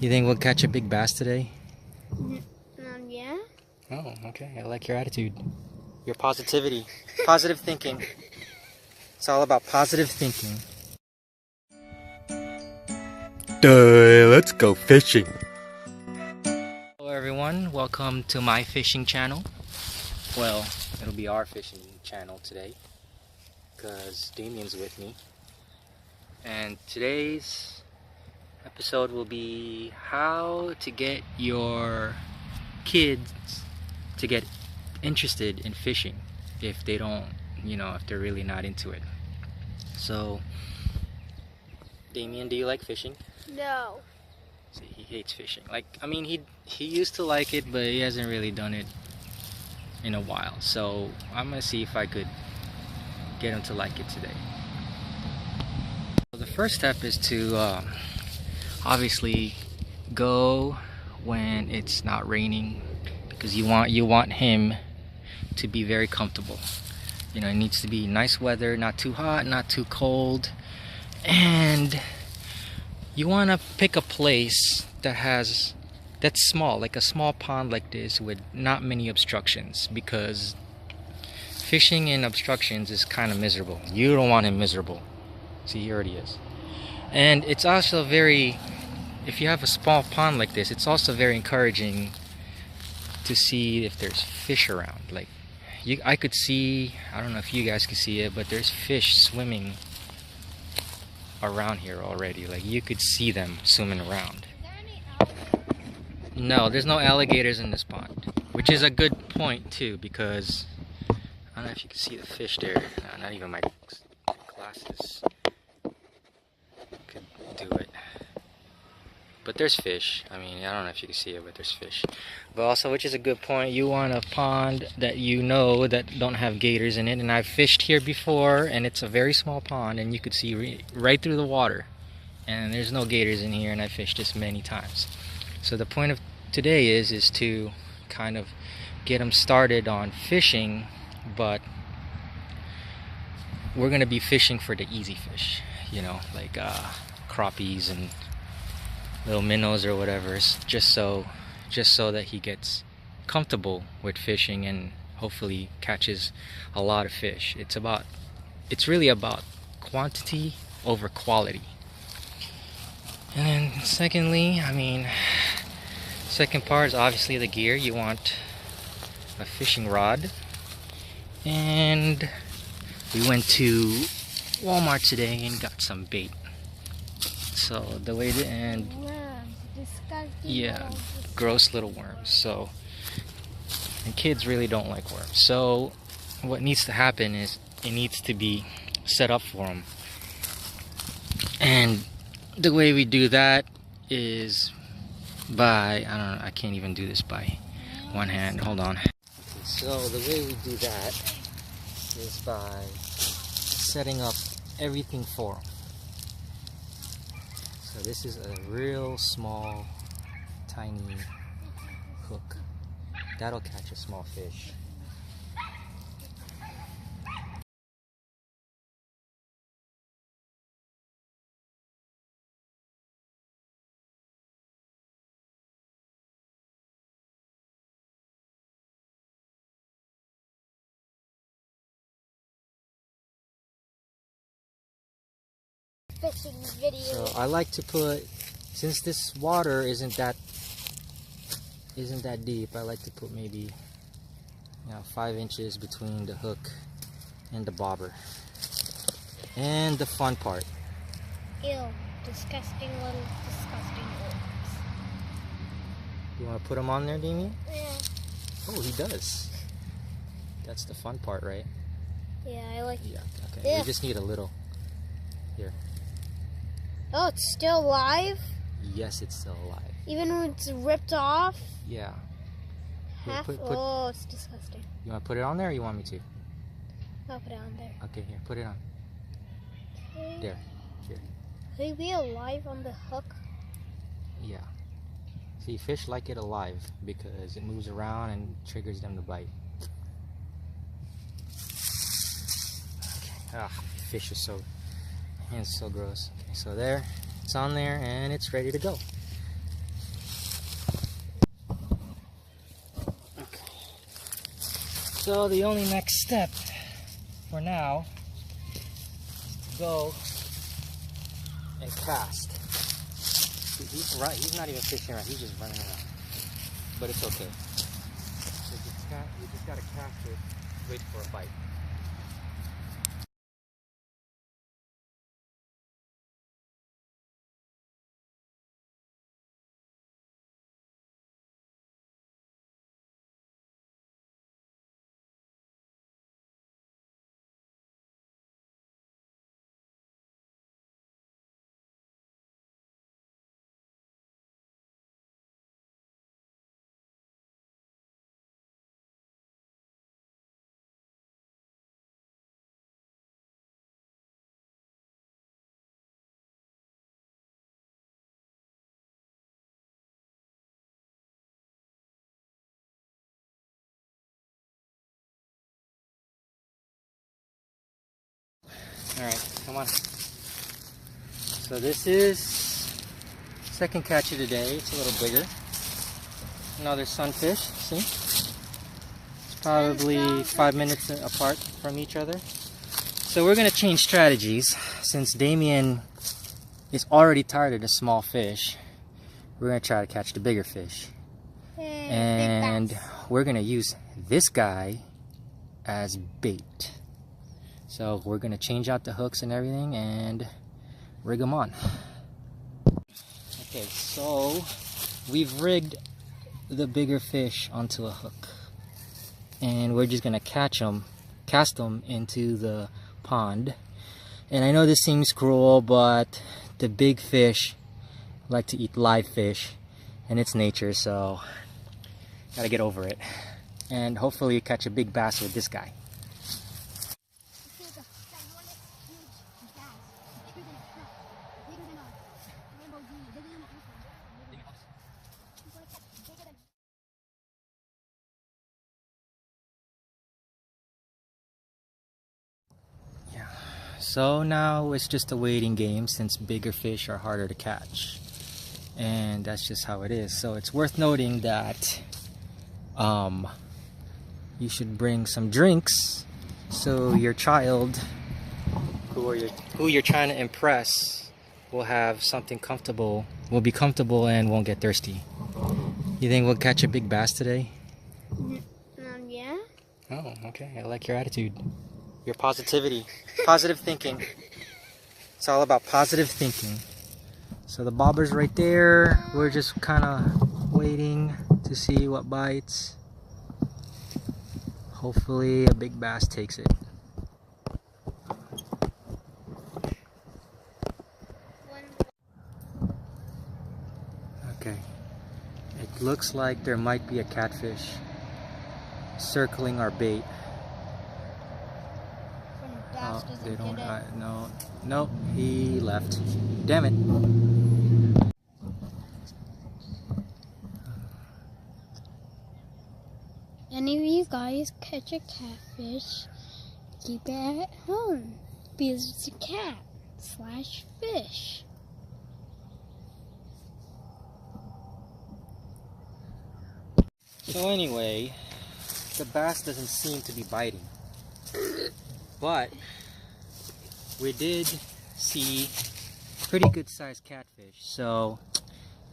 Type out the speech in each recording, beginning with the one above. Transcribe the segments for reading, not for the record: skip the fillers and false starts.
You think we'll catch a big bass today? Yeah. Oh, okay. I like your attitude. Your positivity. Positive thinking. It's all about positive thinking. Let's go fishing. Hello everyone, welcome to my fishing channel. Well, it'll be our fishing channel today because Damien's with me. And today's episode will be how to get your kids to get interested in fishing if they don't, if they're really not into it. So, Damien, do you like fishing? No. See, he hates fishing. He used to like it, but he hasn't really done it in a while. So I'm gonna see if I could get him to like it today. So the first step is to obviously go when it's not raining, because you want him to be very comfortable. It needs to be nice weather, not too hot, not too cold, and you want to pick a place that's small, like a small pond like this with not many obstructions, because fishing in obstructions is kind of miserable. You don't want him miserable. See, he already is. And it's also if you have a small pond like this, it's also very encouraging to see if there's fish around. Like, I could see, I don't know if you guys can see it, but there's fish swimming around here already. Like, you could see them swimming around. Is there any alligators? No, there's no alligators in this pond, which is a good point too, because I don't know if you can see the fish there. No, not even my glasses could do it. But there's fish. I don't know if you can see it, but there's fish. But also, which is a good point, you want a pond that that don't have gators in it. And I've fished here before, and it's a very small pond, and you could see right through the water. And there's no gators in here, and I fished this many times. So the point of today is to kind of get them started on fishing, but we're going to be fishing for the easy fish, like crappies and little minnows or whatever, just so that he gets comfortable with fishing and hopefully catches a lot of fish. It's really about quantity over quality. And then secondly, second part is obviously the gear. You want a fishing rod, and we went to Walmart today and got some bait. So the way to end, yeah, gross little worms. So, and kids really don't like worms. So what needs to happen is it needs to be set up for them. And the way we do that is by, I can't even do this by one hand. Hold on. Okay, so the way we do that is by setting up everything for them. So this is a real small, tiny hook. That'll catch a small fish. Fishing video. So I like to put, since this water isn't that deep, I like to put maybe 5 inches between the hook and the bobber. And the fun part. Ew, disgusting little disgusting worms. You want to put them on there, Damien? Yeah. Oh, he does. That's the fun part, right? Yeah, I like it. Yeah, okay. Yeah. We just need a little. Here. Oh, it's still alive? Yes, it's still alive. Even when it's ripped off? Yeah. Here, Half? put, Oh, it's disgusting. you want to put it on there, or you want me to? I'll put it on there. Okay, here, put it on. Okay. There. Here. Could it be alive on the hook? Yeah. See, fish like it alive because it moves around and triggers them to bite. Okay. Ah, fish is so, hands so gross. Okay, so there, it's on there and it's ready to go. So the only next step for now is to go and cast. He's right. He's not even fishing right. He's just running around. But it's okay. You just gotta cast it. Wait for a bite. Alright, come on. So this is second catch of the day. It's a little bigger. Another sunfish, see? It's probably 5 minutes apart from each other. So we're gonna change strategies. Since Damien is already tired of the small fish, we're gonna try to catch the bigger fish. And we're gonna use this guy as bait. So we're gonna change out the hooks and everything and rig them on. Okay, so we've rigged the bigger fish onto a hook, and we're just gonna cast them into the pond. And I know this seems cruel, but the big fish like to eat live fish, and it's nature, so gotta get over it. And hopefully you catch a big bass with this guy. So now it's just a waiting game, since bigger fish are harder to catch, and that's just how it is. So it's worth noting that you should bring some drinks so your child, who you're trying to impress, will have something comfortable, will be comfortable and won't get thirsty. You think we'll catch a big bass today? Yeah. Oh, okay. I like your attitude. Your positivity, positive thinking. It's all about positive thinking. So the bobber's right there. We're just kind of waiting to see what bites. Hopefully a big bass takes it. Okay. It looks like there might be a catfish circling our bait. Oh, they don't. No, he left. Damn it. Any of you guys catch a catfish, keep it at home because it's a cat / fish. So anyway, the bass doesn't seem to be biting. But we did see pretty good sized catfish. So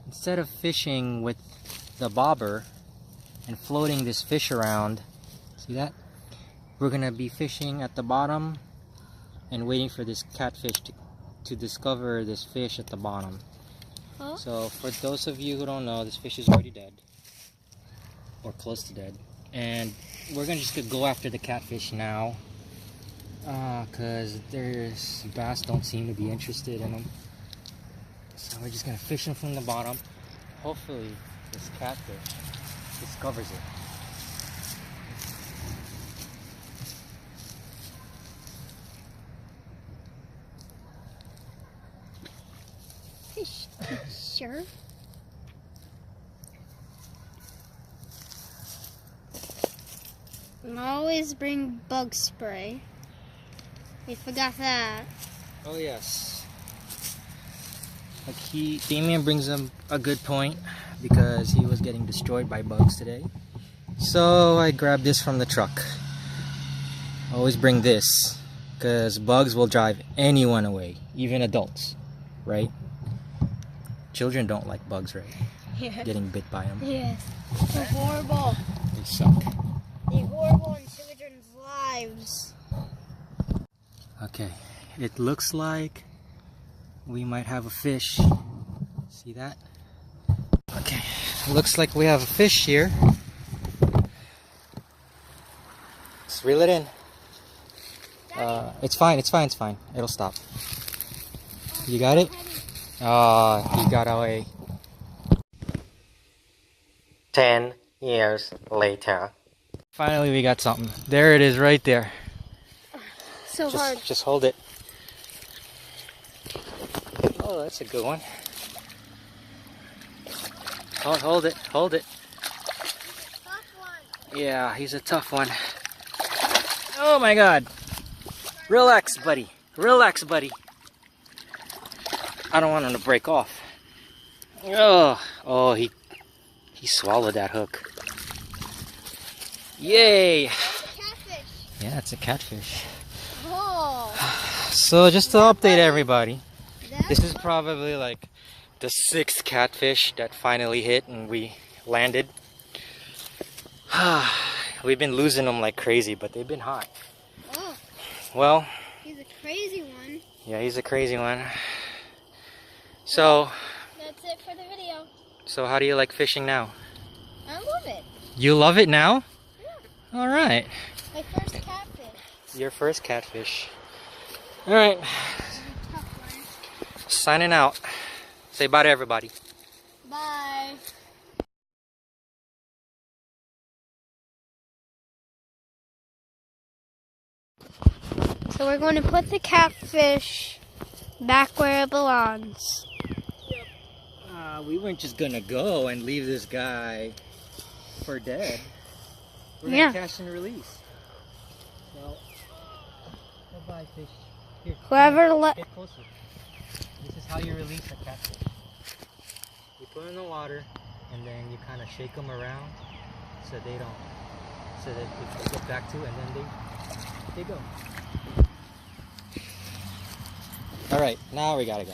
instead of fishing with the bobber and floating this fish around, see that? We're gonna be fishing at the bottom and waiting for this catfish to discover this fish at the bottom. Huh? So for those of you who don't know, this fish is already dead, or close to dead. And we're gonna just go after the catfish now. Because there's bass don't seem to be interested in them. So we're just gonna fish them from the bottom. Hopefully this catfish discovers it. Fish, sure. And always bring bug spray. We forgot that. Oh yes. Like Damien brings him a good point, because he was getting destroyed by bugs today. So I grabbed this from the truck. Always bring this, because bugs will drive anyone away, even adults, right? Children don't like bugs, right? Yeah. Getting bit by them. Yes. They're horrible. They suck. They're horrible in children's lives. Okay, it looks like we might have a fish. See that? Okay, looks like we have a fish here. Let's reel it in. It's fine, it's fine, it's fine. It'll stop. You got it? Oh, he got away. 10 years later. Finally, we got something. There it is, right there. So hard. Just hold it. Oh, that's a good one. Oh, hold it, hold it. Tough one. Yeah, he's a tough one. Oh my God. Relax, buddy. Relax, buddy. I don't want him to break off. Oh, he swallowed that hook. Yay! Catfish. Yeah, it's a catfish. Oh. So just to update everybody, That's this is probably like the 6th catfish that finally hit and we landed. We've been losing them like crazy, but they've been hot. Oh, Well, he's a crazy one. yeah, he's a crazy one. So, That's it for the video. so how do you like fishing now? I love it. You love it now? Yeah. All right. My first catfish. Your first catfish. All right. Tough one. Signing out. Say bye to everybody. Bye. So we're going to put the catfish back where it belongs. We weren't just gonna go and leave this guy for dead. We're Yeah. gonna catch and release. So, bye-bye, fish. Here, Whoever let get closer. This is how you release a catfish. You put them in the water, and then you kind of shake them around so they don't, so that they get back to, and then they go. All right, now we gotta go.